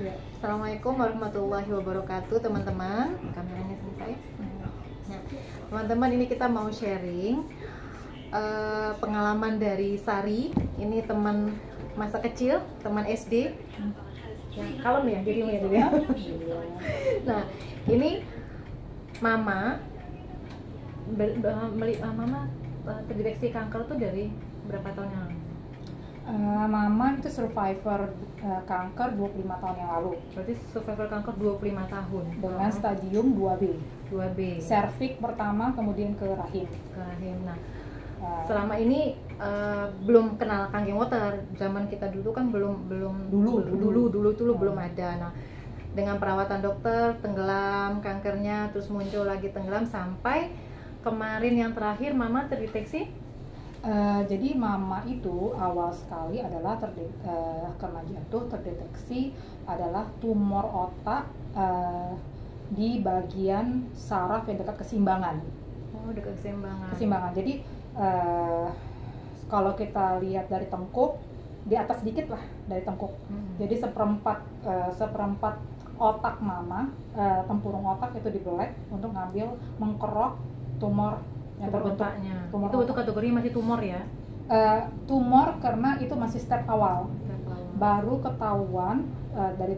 Ya. Assalamualaikum warahmatullahi wabarakatuh, teman-teman. Kameranya selesai. Nah, teman-teman, ini kita mau sharing pengalaman dari Sari. Ini teman masa kecil, teman SD. Ya, kalem ya dirimu ya, Diri. Nah, ini Mama terdeteksi kanker tuh dari berapa tahun yang lalu? Mama itu survivor kanker 25 tahun yang lalu. Berarti survivor kanker 25 tahun Dengan stadium 2B. 2B. Serviks pertama, kemudian ke rahim. Ke rahim. Nah, selama ini belum kenal Kanggeng Water. Zaman kita dulu kan belum dulu tuh belum ada. Nah, dengan perawatan dokter, tenggelam kankernya, terus muncul lagi tenggelam sampai kemarin yang terakhir Mama terdeteksi. Jadi Mama itu awal sekali adalah kena jantung, terdeteksi adalah tumor otak di bagian saraf yang dekat keseimbangan. Oh, dekat keseimbangan. Keseimbangan. Jadi kalau kita lihat dari tengkuk, di atas sedikit lah dari tengkuk. Jadi seperempat otak Mama, tempurung otak itu dibelek untuk mengkerok tumor yang terbentuk. Tumor itu kategori masih tumor ya? Tumor karena itu masih step awal. Baru ketahuan dari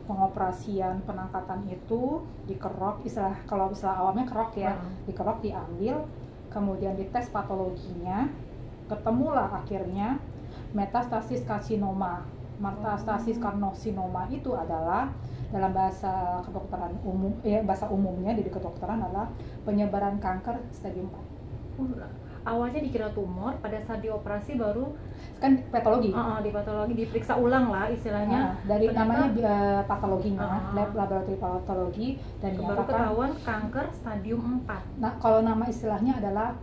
pengoperasian penangkatan itu dikerok, kalau istilah awamnya kerok ya, dikerok, diambil, kemudian dites patologinya, ketemulah akhirnya metastasis karsinoma. Metastasis karsinoma itu adalah dalam bahasa kedokteran umum, bahasa umumnya di kedokteran adalah penyebaran kanker stadium 4. Awalnya dikira tumor, pada saat dioperasi baru kan patologi. Di patologi diperiksa ulang lah istilahnya. Dari namanya patologinya, laboratorium patologi, dan baru ketahuan kanker stadium 4. Nah, kalau nama istilahnya adalah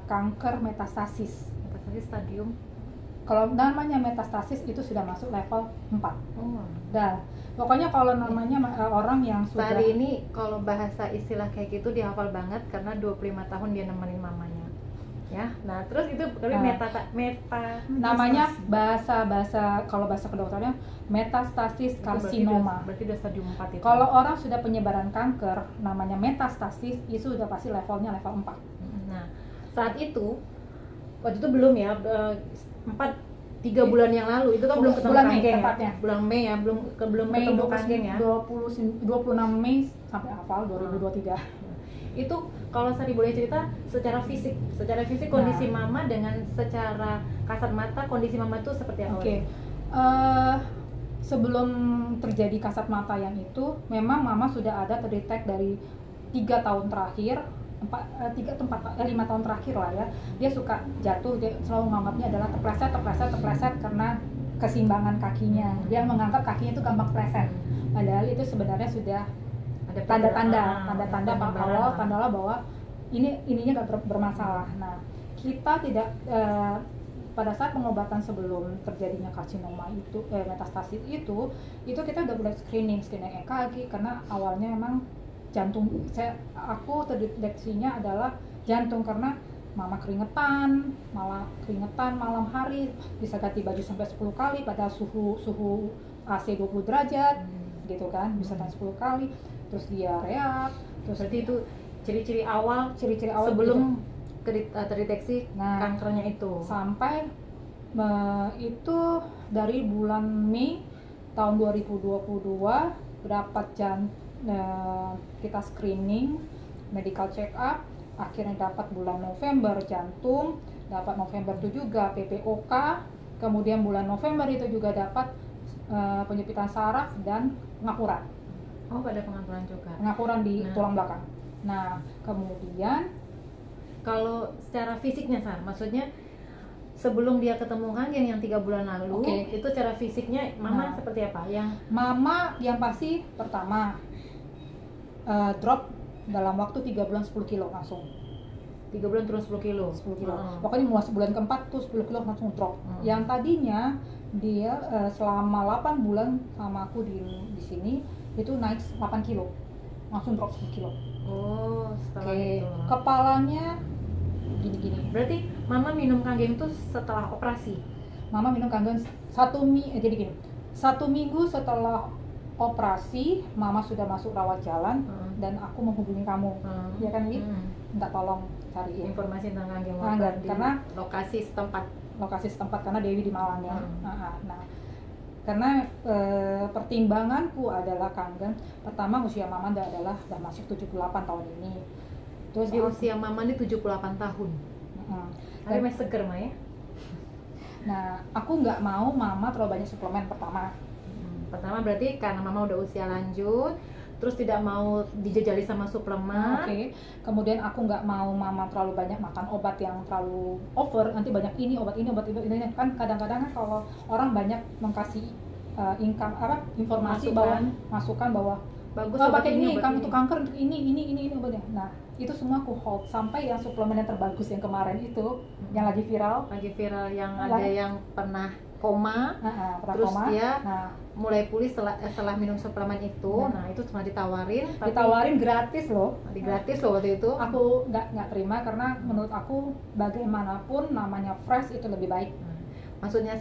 kanker metastasis. Metastasis stadium. Kalau namanya metastasis itu sudah masuk level 4. Dah. Pokoknya kalau namanya orang yang sudah... Sari ini kalau bahasa istilah kayak gitu dihafal banget karena 25 tahun dia nemenin mamanya. Ya. Nah, terus itu namanya kalau bahasa kedokterannya metastasis karsinoma. Berarti udah stadium 4 itu. Kalau orang sudah penyebaran kanker namanya metastasis, itu sudah pasti levelnya level 4. Nah, saat itu waktu itu belum ya, 3 bulan yang lalu itu kan belum ketemu Kanggeng ya. Bulan Mei ya, belum Mei ketemu Kanggeng ya. 26 Mei sampai hafal 2023. Itu kalau Sari boleh cerita secara fisik kondisi Mama dengan secara kasat mata kondisi Mama itu seperti apa? Sebelum terjadi kasat mata yang itu, memang Mama sudah ada terdetek dari 3 tahun terakhir, 5 tahun terakhir lah ya. Dia suka jatuh, dia selalu menganggapnya adalah terpleset karena keseimbangan kakinya. Dia menganggap kakinya itu gampang pleset. Padahal itu sebenarnya sudah ada tanda-tanda awal bahwa ininya nggak bermasalah. Nah, kita tidak pada saat pengobatan sebelum terjadinya karsinoma itu, metastasis itu kita udah mulai screening EKG karena awalnya memang jantung. Aku terdeteksinya adalah jantung karena Mama keringetan malam hari, bisa ganti baju sampai 10 kali pada suhu AC 20 derajat gitu kan, bisa ganti 10 kali, terus dia reak. Terus berarti itu ciri-ciri awal sebelum terdeteksi kankernya itu. Sampai itu dari bulan Mei tahun 2022 dapat kita screening, medical check up, akhirnya dapat bulan November jantung, dapat November itu juga PPOK, kemudian bulan November itu juga dapat penjepitan saraf dan pengapuran. Oh, pada pengapuran juga. Pengapuran di tulang belakang. Nah, kemudian kalau secara fisiknya, maksudnya sebelum dia ketemu Kanggeng yang 3 bulan lalu, itu secara fisiknya Mama seperti apa? Mama yang pasti pertama drop dalam waktu 3 bulan 10 kilo langsung. 3 bulan turun 10 kilo. Pokoknya mulai bulan keempat tuh 10 kilo langsung drop. Yang tadinya dia selama 8 bulan sama aku di sini itu naik 8 kilo. Langsung drop 10 kilo. Setelah itu. Kepalanya gini-gini. Berarti Mama minum Kanggeng itu setelah operasi? Mama minum Kanggeng jadi gini. 1 minggu setelah operasi, mama sudah masuk rawat jalan dan aku menghubungi kamu, ya kan Wi? Minta tolong cariin informasi tentang kanker Nah, water di karena lokasi setempat. karena Dewi di Malang ya. Nah, karena pertimbanganku adalah kangen. Pertama, usia mama adalah udah masuk 78 tahun ini. Terus Di usia mama ini 78 tahun. Tapi masih seger Maya. Nah, aku nggak mau mama terlalu banyak suplemen pertama. Pertama berarti karena mama udah usia lanjut, terus tidak mau dijejali sama suplemen. Oke. Kemudian aku nggak mau mama terlalu banyak makan obat yang terlalu over, nanti banyak ini obat ini kan kadang-kadang kan kalau orang banyak mengkasih informasi masukan bahwa Bagus pakai ini, obat kamu untuk kanker untuk ini obatnya. Nah, itu semua aku hold sampai yang suplemen yang terbagus yang kemarin itu yang lagi viral yang ada yang pernah koma, terus koma. Dia mulai pulih setelah minum suplemen itu. Nah itu cuma ditawarin gratis loh waktu itu. Aku nggak terima karena menurut aku bagaimanapun namanya fresh itu lebih baik. Maksudnya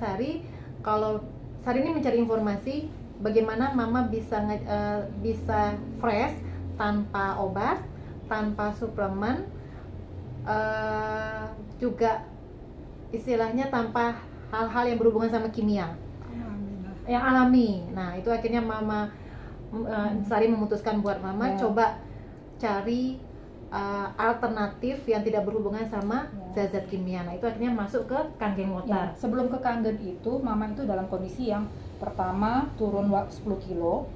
kalau Sari ini mencari informasi bagaimana mama bisa fresh tanpa obat, tanpa suplemen, juga istilahnya tanpa hal-hal yang berhubungan sama kimia yang alami. Nah itu akhirnya mama Sari memutuskan buat mama coba cari alternatif yang tidak berhubungan sama zat-zat kimia. Nah itu akhirnya masuk ke Kangen Water. Sebelum ke Kangen itu mama itu dalam kondisi yang pertama turun 10 kilo,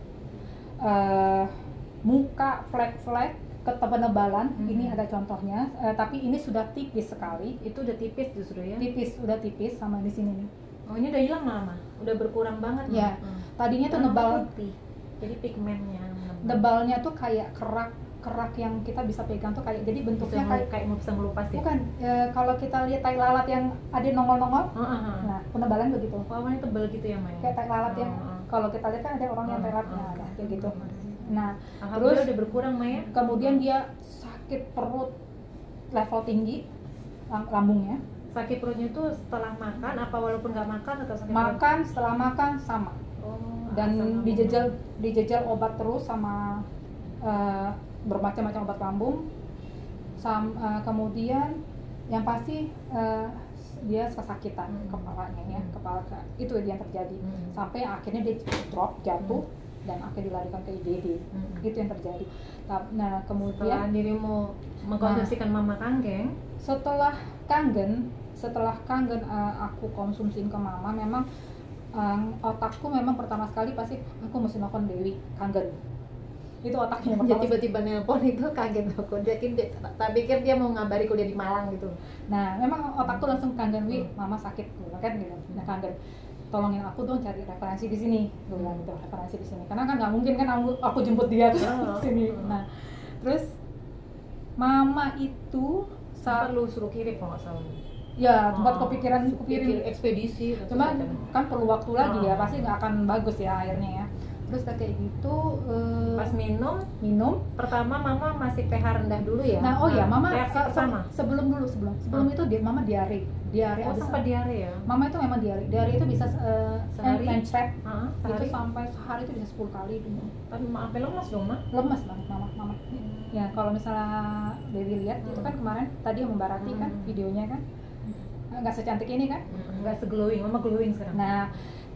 muka flek-flek, ketebalan. Ini ada contohnya, tapi ini sudah tipis sekali. Itu udah tipis justru ya? Udah tipis sama di sini nih. Oh ini udah hilang mama? Udah berkurang banget ya? Tadinya tuh nebal putih. Jadi pigmennya nebalnya tuh kayak kerak yang kita bisa pegang tuh kayak, jadi bentuknya kayak bisa ngelupas ya? Bukan, kalau kita lihat tai lalat yang ada nongol-nongol, nah penebalan begitu. Warnanya tebal gitu ya Maya? Kayak tai lalat yang kalau kita lihat kan ada orang yang tai lalat, kayak gitu. Nah, terus udah berkurang Maya. Kemudian dia sakit perut level tinggi, lambungnya. Sakit perutnya itu setelah makan apa walaupun nggak makan atau sakit makan perut? Setelah makan sama. Dan dijejal obat terus sama bermacam-macam obat lambung. Kemudian yang pasti dia kesakitan kepalanya ya, itu yang terjadi. Sampai akhirnya dia drop, jatuh, dan akhirnya dilarikan ke IGD. Itu yang terjadi. Nah kemudian setelah dirimu mengkonsumsikan mama kangen, setelah kangen aku konsumsiin ke mama, memang otakku memang pertama sekali pasti aku mesti nelfon Dewi kangen. Itu otaknya jadi tiba-tiba nelpon itu kaget aku. Dia tak pikir dia mau ngabari kuliah di Malang gitu. Nah memang otakku langsung kangen, mama sakit kan gitu. Nah kangen, tolongin aku dong cari referensi di sini, gue bilang gitu, referensi di sini, karena kan nggak mungkin kan aku jemput dia ke sini. Nah terus mama itu perlu suruh kirim kalau nggak salah. Ya tempat kepikiran kirim ekspedisi. Cuman kan perlu waktu lagi ya, pasti nggak akan bagus ya akhirnya ya. Terus kayak gitu pas minum pertama mama masih pH rendah dulu ya. Nah mama sebelum itu mama diare sampai diare ya. Mama itu memang diare itu bisa sehari itu sampai sehari itu bisa 10 kali gitu. Tapi sampai lemas dong lemas banget mama. Ya kalau misalnya Dewi lihat itu kan kemarin tadi yang membarati kan videonya kan nggak secantik ini kan, nggak seglowing, mama glowing sekarang.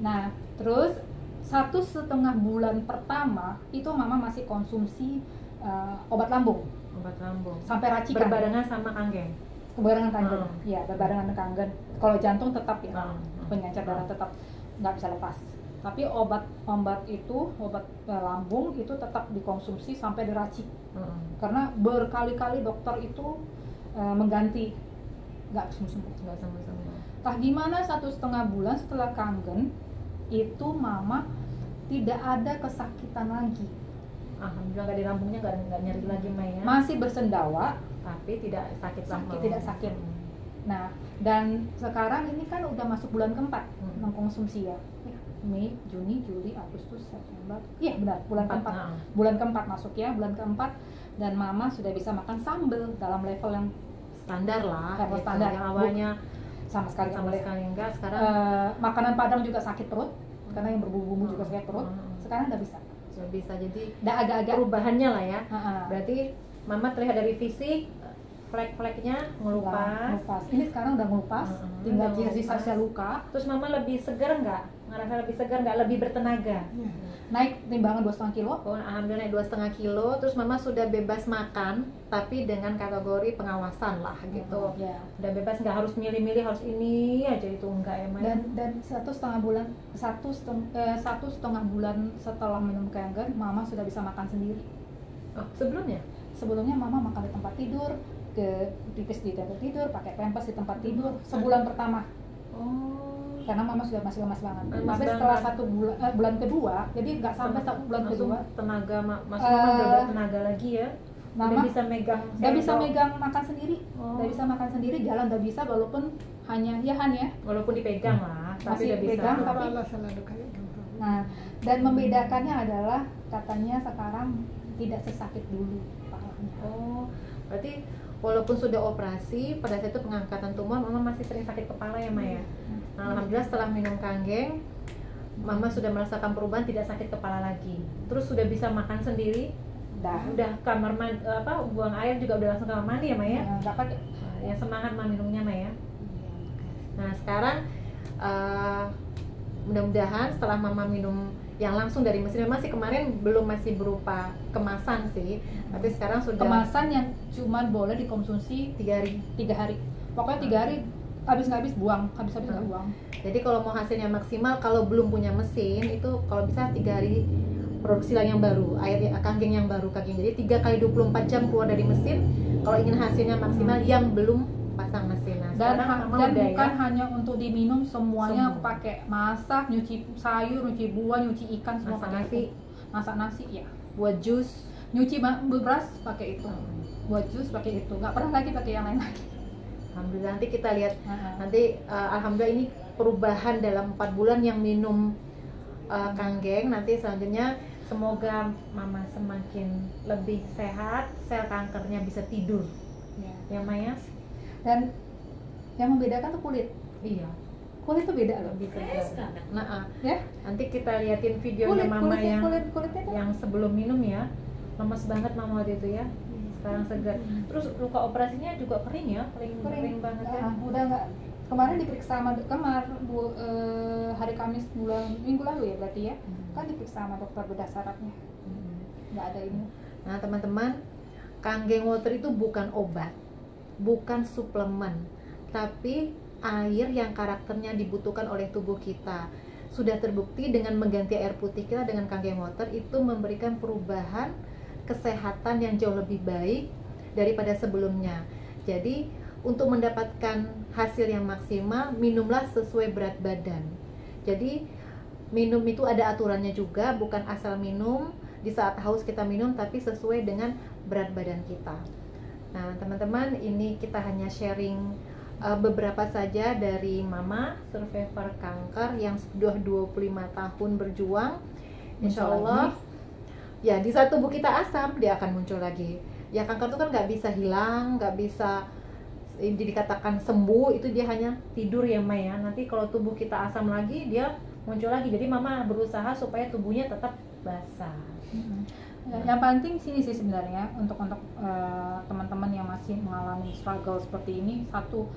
Nah terus 1,5 bulan pertama itu mama masih konsumsi obat lambung sampai racikan berbarengan sama kangen. Ya berbarengan dengan kangen. Kalau jantung tetap ya, pengencer darah tetap nggak bisa lepas. Tapi obat lambung itu tetap dikonsumsi sampai diracik. Karena berkali-kali dokter itu mengganti, nggak sembuh. Entah gimana 1,5 bulan setelah kangen itu mama tidak ada kesakitan lagi. Alhamdulillah nggak di lambungnya, nggak nyeri lagi Maya. Masih bersendawa tapi tidak sakit. Nah dan sekarang ini kan udah masuk bulan keempat mengkonsumsi ya. Mei, Juni, Juli, Agustus, September. Iya benar, bulan keempat. Bulan keempat masuk ya, bulan keempat, dan mama sudah bisa makan sambal dalam level yang standar lah. Level standar yang awalnya sama sekali enggak. Sekarang makanan Padang juga sakit perut. karena yang berbumbu juga sakit perut. Sekarang udah bisa. Sudah bisa, jadi Udah agak-agak perubahannya lah ya. uh-uh. Berarti mama terlihat dari fisik, flek-fleknya ngelupas. Ngelupas. Ini sekarang udah ngelupas, tinggal sisa luka. Terus mama lebih segar nggak? Ngerasa lebih segar nggak? Lebih bertenaga? Naik timbangan 2,5 kilo. Oh, alhamdulillah naik 2,5 kilo. Terus mama sudah bebas makan, tapi dengan kategori pengawasan lah gitu. Ya. Udah bebas, nggak harus milih-milih harus ini aja, itu enggak ya Maya? Dan 1,5 bulan, 1,5 bulan setelah minum Kangen, mama sudah bisa makan sendiri. Oh, sebelumnya? Sebelumnya mama makan di tempat tidur, ke pipis di tempat tidur, pakai pampers di tempat tidur sebulan pertama. Oh. Karena mama sudah masih lemas banget. Lemas Tapi setelah bulan kedua, jadi nggak sampai bulan kedua, tenaga masuk mama udah bertenaga lagi ya. Mama udah bisa megang udah bisa megang makan sendiri. Oh. Udah bisa makan sendiri, jalan udah bisa, walaupun hanya ya Han ya. Walaupun dipegang lah, tapi Masih udah bisa. pegang, tapi selalu kayak gitu. nah, dan membedakannya adalah katanya sekarang tidak sesakit dulu kepalanya. Oh, berarti walaupun sudah operasi, pada saat itu pengangkatan tumor, mama masih sering sakit kepala ya Maya? Nah, alhamdulillah setelah minum Kanggeng, mama sudah merasakan perubahan, tidak sakit kepala lagi. Terus sudah bisa makan sendiri, udah kamar mandi, buang air juga udah langsung kamar mandi ya Maya? Nggak pakai. Ya semangat mah minumnya Maya. Nah sekarang mudah-mudahan setelah mama minum yang langsung dari mesin, memang sih kemarin belum, masih berupa kemasan sih, tapi sekarang sudah kemasan yang cuma boleh dikonsumsi 3 hari. Pokoknya 3 hari habis buang, habis nggak buang. Jadi kalau mau hasilnya maksimal, kalau belum punya mesin itu kalau bisa 3 hari produksi lagi yang baru, air Kanggeng yang baru Kanggeng. Jadi 3 kali 24 jam keluar dari mesin kalau ingin hasilnya maksimal yang belum pasang mesin. Nah, dan bukan ya, hanya untuk diminum, semuanya pakai, masak, nyuci sayur, nyuci buah, nyuci ikan, semua masak pakai nasi, masak nasi ya, buat jus, nyuci beras pakai itu, buat jus pakai itu, nggak pernah lagi pakai yang lain lagi. Alhamdulillah, nanti kita lihat nanti alhamdulillah ini perubahan dalam 4 bulan yang minum Kanggeng. Nanti selanjutnya semoga mama semakin lebih sehat, sel kankernya bisa tidur ya Maya. Dan yang membedakan tuh kulit. Iya, kulit tuh beda loh. lebih segar. Nah ya, nanti kita liatin videonya mama kulitnya yang sebelum minum ya, lemes banget mama waktu itu ya, sekarang segar. Terus luka operasinya juga kering ya, kering banget ya. Udah nggak, kemarin diperiksa sama hari Kamis minggu lalu ya berarti ya, kan diperiksa sama dokter bedah sarafnya, nggak ada ini. Nah teman-teman, Kanggeng Water itu bukan obat, bukan suplemen, tapi air yang karakternya dibutuhkan oleh tubuh kita. Sudah terbukti dengan mengganti air putih kita dengan Kanggeng Water itu memberikan perubahan kesehatan yang jauh lebih baik daripada sebelumnya. Jadi untuk mendapatkan hasil yang maksimal, minumlah sesuai berat badan. Jadi minum itu ada aturannya juga, bukan asal minum di saat haus kita minum, tapi sesuai dengan berat badan kita. Nah teman-teman, ini kita hanya sharing beberapa saja dari mama survivor kanker yang sudah 25 tahun berjuang. Insya Allah ya di saat tubuh kita asam, dia akan muncul lagi. Ya kanker itu kan nggak bisa hilang, nggak bisa dikatakan sembuh, itu dia hanya tidur ya Maya. Nanti kalau tubuh kita asam lagi, dia muncul lagi. Jadi mama berusaha supaya tubuhnya tetap basah. Yang penting sini sih sebenarnya untuk teman-teman yang masih mengalami struggle seperti ini, satu,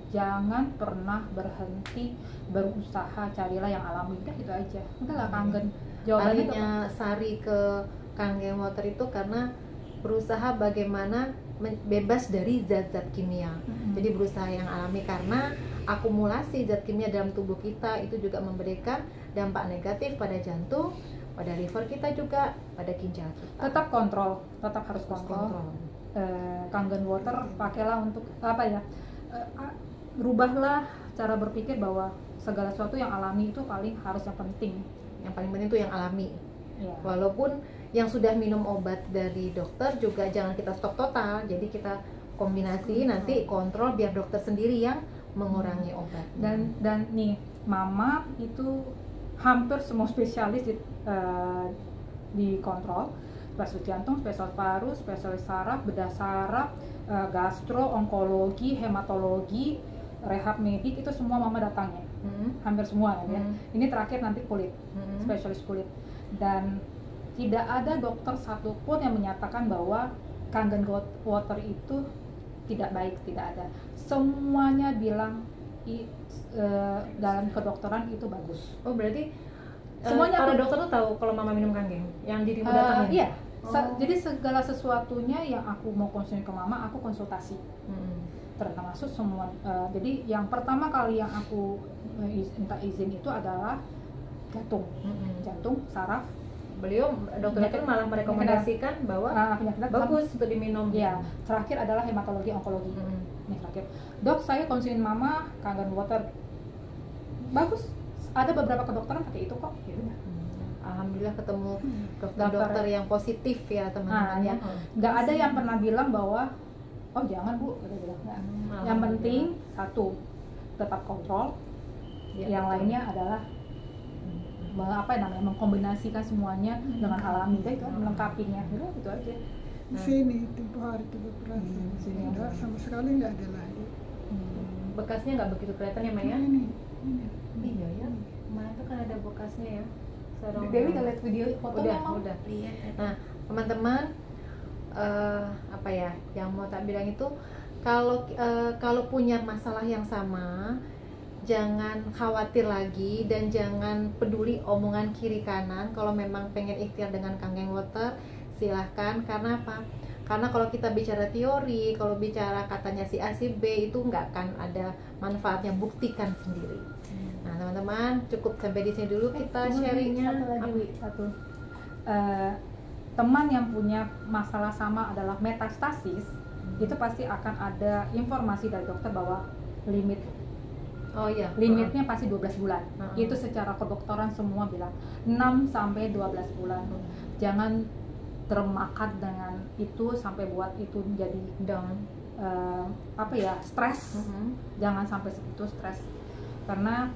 jangan pernah berhenti berusaha, carilah yang alami. Udah itu aja, udahlah Kangen. Jawabannya Sari ke Kanggeng Water itu karena berusaha bagaimana bebas dari zat-zat kimia. Jadi berusaha yang alami, karena akumulasi zat kimia dalam tubuh kita itu juga memberikan dampak negatif pada jantung, pada liver kita juga, pada ginjal kita. Tetap kontrol, tetap harus kontrol. Kangen Water pakailah untuk apa ya? Rubahlah cara berpikir bahwa segala sesuatu yang alami itu paling harus yang penting. Yang paling penting itu yang alami. Ya. Walaupun yang sudah minum obat dari dokter juga jangan kita stop total. Jadi kita kombinasi, nanti kontrol biar dokter sendiri yang mengurangi obat. Dan nih mama itu hampir semua spesialis dikontrol, spesialis jantung, spesialis paru, spesialis saraf, bedah saraf, gastro, onkologi, hematologi, rehab medik, itu semua mama datangnya. hampir semua ya. Ini terakhir nanti kulit, spesialis kulit. Dan tidak ada dokter satupun yang menyatakan bahwa Kangen Water itu tidak baik, tidak ada. Semuanya bilang dalam kedokteran itu bagus. Oh berarti semuanya para dokter tuh tahu kalau mama minum kanggeng yang dirimu datangin? Iya. Jadi segala sesuatunya yang aku mau konsultasi ke mama, aku konsultasi. Termasuk semua. Jadi yang pertama kali yang aku minta izin itu adalah jantung, saraf. Beliau dokter itu malah merekomendasikan bahwa bagus untuk diminum. Iya. Terakhir adalah hematologi onkologi. Ini terakhir. Dok, saya konsulin mama Kangen Water. Bagus. Ada beberapa kedokteran pakai itu kok. Ya udah. Alhamdulillah ketemu dokter-dokter yang positif ya teman-teman ya. Nggak ada yang pernah bilang bahwa oh jangan Bu, kata bilang nggak. Yang penting satu tetap kontrol. Yang lainnya adalah mengkombinasikan semuanya dengan alami, itu melengkapinya. Itu aja. Di sini tempoh hari itu beroperasi, enggak sama sekali nggak ada lagi. Bekasnya nggak begitu kelihatan ya Maya? Ini. Iya ya, Maya tuh kan ada bekasnya ya. Dewi nggak lihat video fotonya udah. Nah teman-teman apa ya yang mau tak bilang itu kalau punya masalah yang sama, jangan khawatir lagi dan jangan peduli omongan kiri kanan. Kalau memang pengen ikhtiar dengan Kangen Water, silahkan. Karena apa? Karena kalau kita bicara teori, kalau bicara katanya si A si B, itu nggak akan ada manfaatnya, buktikan sendiri. Nah teman-teman, cukup sampai di sini dulu kita sharingnya. Satu. Teman yang punya masalah sama adalah metastasis, itu pasti akan ada informasi dari dokter bahwa limitnya pasti 12 bulan. Itu secara kedokteran semua bilang 6 sampai 12 bulan. Jangan termakan dengan itu sampai buat itu menjadi down stres. Jangan sampai segitu stres. Karena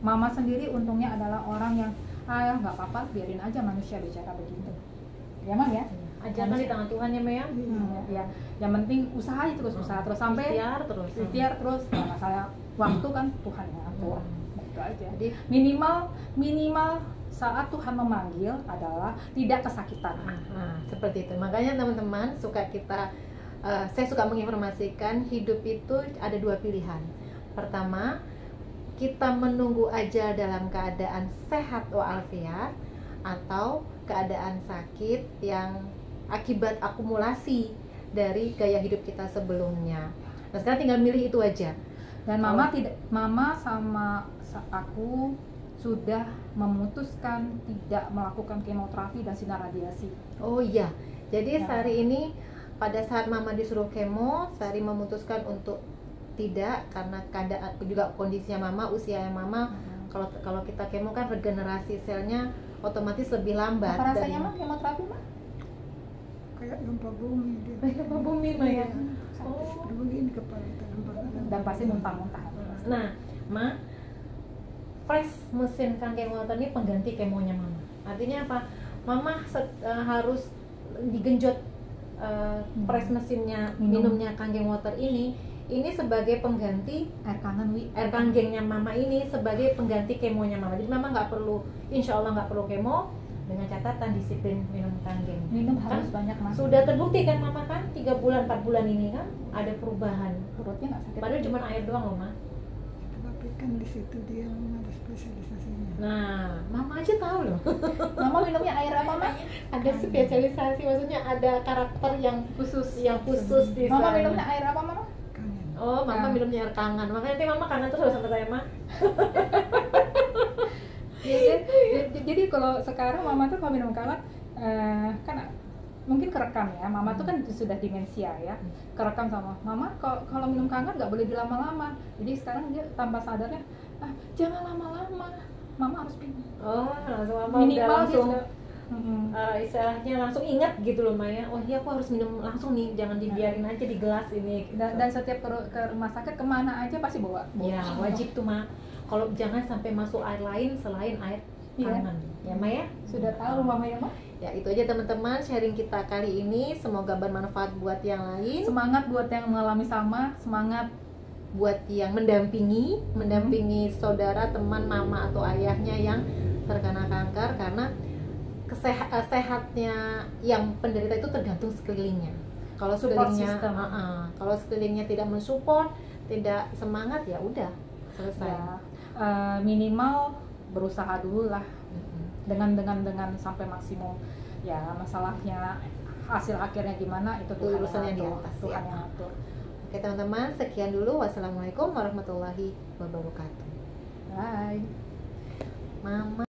mama sendiri untungnya adalah orang yang nggak apa-apa, biarin aja manusia bicara begitu. Ya Mam ya? Ajaran di tangan Tuhan ya Maya. Ya. Yang penting usaha terus sampai ikhtiar terus. Nah, masalah waktu kan Tuhan yang atur. Itu aja. Jadi minimal saat Tuhan memanggil adalah tidak kesakitan. Seperti itu. Makanya teman-teman saya suka menginformasikan hidup itu ada dua pilihan. Pertama, kita menunggu aja dalam keadaan sehat walafiat, atau keadaan sakit yang akibat akumulasi dari gaya hidup kita sebelumnya. Nah sekarang tinggal milih itu aja. Dan mama sama aku sudah memutuskan tidak melakukan kemoterapi dan sinar radiasi. Oh iya, jadi Sari ini pada saat mama disuruh kemo, Sari memutuskan untuk tidak, karena keadaan juga kondisinya mama, usianya mama. Kalau kita kemo kan regenerasi selnya otomatis lebih lambat. Apa rasanya Mah kemoterapi Mah? Kayak gempa bumi dia. Gempa bumi Mah ya. Begini kepala dan pasti muntah-muntah. Nah, Ma, fresh mesin Kangen Water ini pengganti kemonya Mama. Artinya apa? Mama harus digenjot fresh mesinnya minumnya Kangen Water ini sebagai pengganti air kanggengnya Mama, ini sebagai pengganti kemonya Mama. Jadi Mama nggak perlu, insya Allah nggak perlu kemo, dengan catatan disiplin minum kanggeng. Minum kan harus banyak Mas. Sudah terbukti kan Mama kan 3 bulan 4 bulan ini kan ada perubahan. Perutnya nggak sakit. Padahal cuma air doang loh Ma. Tapi kan di situ dia ada spesialisasinya. Nah, Mama aja tahu loh. Mama minumnya air apa Mama? Ada spesialisasi, maksudnya ada karakter yang khusus di sana. Mama minumnya air apa Mama? Oh, Mama minumnya air kangen. Makanya nanti Mama kangen terus sama saya, Ma. Jadi kalau sekarang Mama tuh kalau minum kangen kan mungkin kerekam ya. Mama tuh kan sudah demensia ya. Kerekam sama Mama kalau minum kangen nggak boleh dilama-lama. Jadi sekarang dia tanpa sadarnya jangan lama-lama. Mama harus minum. Oh, langsung Mama minimal udah langsung istilahnya langsung ingat gitu loh Maya. Oh iya, aku harus minum langsung nih, jangan dibiarin aja di gelas ini gitu. Dan setiap ke rumah sakit kemana aja pasti bawa. Ya wajib tuh Ma. Kalau jangan sampai masuk air lain selain air kangen. Ya Maya? Sudah tahu Mama ya Ma? Ya itu aja teman-teman sharing kita kali ini. Semoga bermanfaat buat yang lain. Semangat buat yang mengalami sama. Semangat buat yang mendampingi saudara, teman, mama atau ayahnya yang terkena kanker, karena sehatnya yang penderita itu tergantung sekelilingnya. Kalau sekelilingnya tidak mensupport, tidak semangat, ya udah selesai. Ya, minimal berusaha dulu lah, dengan sampai maksimum. Ya, masalahnya hasil akhirnya gimana itu urusan yang di atas. Tuhan yang atur. Oke teman-teman, sekian dulu. Wassalamualaikum warahmatullahi wabarakatuh. Bye. Mama